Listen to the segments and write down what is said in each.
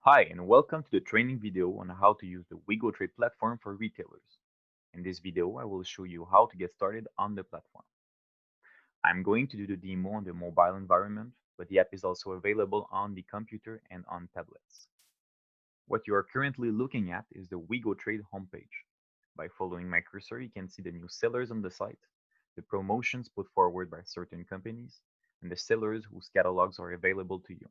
Hi, and welcome to the training video on how to use the WEGOTRADE platform for retailers. In this video, I will show you how to get started on the platform. I'm going to do the demo on the mobile environment, but the app is also available on the computer and on tablets. What you are currently looking at is the WEGOTRADE homepage. By following my cursor, you can see the new sellers on the site, the promotions put forward by certain companies, and the sellers whose catalogs are available to you.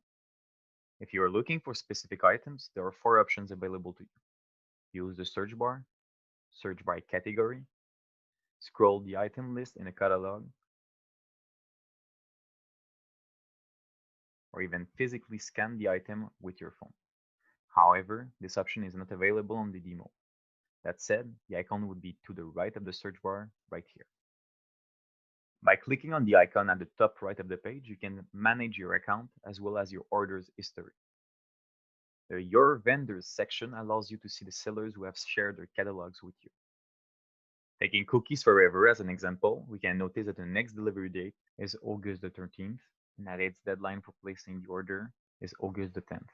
If you are looking for specific items, there are four options available to you. Use the search bar, search by category, scroll the item list in a catalog, or even physically scan the item with your phone. However, this option is not available on the demo. That said, the icon would be to the right of the search bar right here. By clicking on the icon at the top right of the page, you can manage your account as well as your orders history. The Your Vendors section allows you to see the sellers who have shared their catalogs with you. Taking Cookies Forever as an example, we can notice that the next delivery date is August the 13th, and that its deadline for placing the order is August the 10th.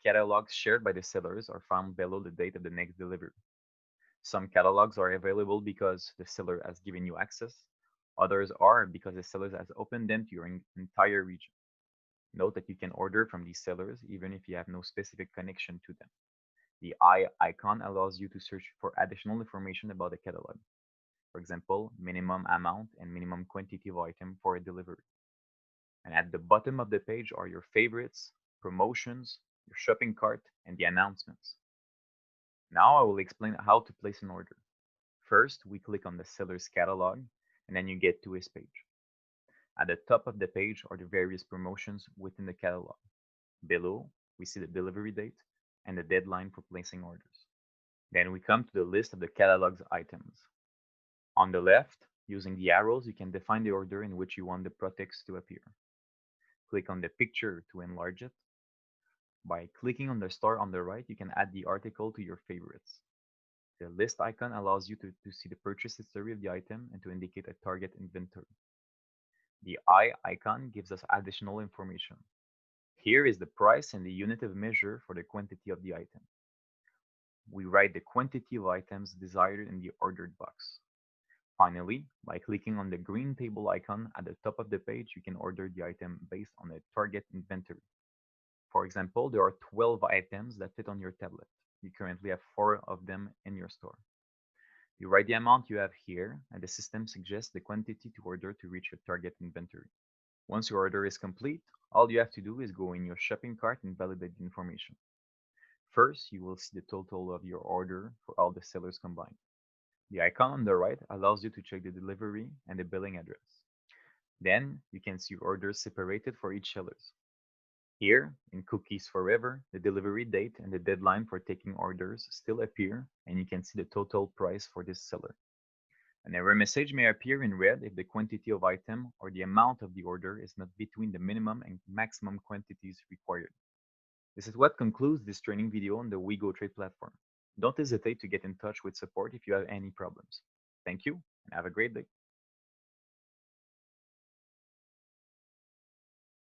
Catalogs shared by the sellers are found below the date of the next delivery. Some catalogs are available because the seller has given you access. Others are because the seller has opened them to your entire region. Note that you can order from these sellers even if you have no specific connection to them. The eye icon allows you to search for additional information about the catalog. For example, minimum amount and minimum quantity of item for a delivery. And at the bottom of the page are your favorites, promotions, your shopping cart, and the announcements. Now I will explain how to place an order. First, we click on the seller's catalog, and then you get to his page. At the top of the page are the various promotions within the catalog. Below, we see the delivery date and the deadline for placing orders. Then we come to the list of the catalog's items. On the left, using the arrows, you can define the order in which you want the text to appear. Click on the picture to enlarge it. By clicking on the star on the right, you can add the article to your favorites. The list icon allows you to see the purchase history of the item and to indicate a target inventory. The eye icon gives us additional information. Here is the price and the unit of measure for the quantity of the item. We write the quantity of items desired in the ordered box. Finally, by clicking on the green table icon at the top of the page, you can order the item based on a target inventory. For example, there are 12 items that fit on your tablet. You currently have 4 of them in your store. You write the amount you have here, and the system suggests the quantity to order to reach your target inventory. Once your order is complete, all you have to do is go in your shopping cart and validate the information. First, you will see the total of your order for all the sellers combined. The icon on the right allows you to check the delivery and the billing address. Then, you can see your orders separated for each seller. Here, in Cookies Forever, the delivery date and the deadline for taking orders still appear, and you can see the total price for this seller. An error message may appear in red if the quantity of item or the amount of the order is not between the minimum and maximum quantities required. This is what concludes this training video on the WeGoTrade platform. Don't hesitate to get in touch with support if you have any problems. Thank you, and have a great day.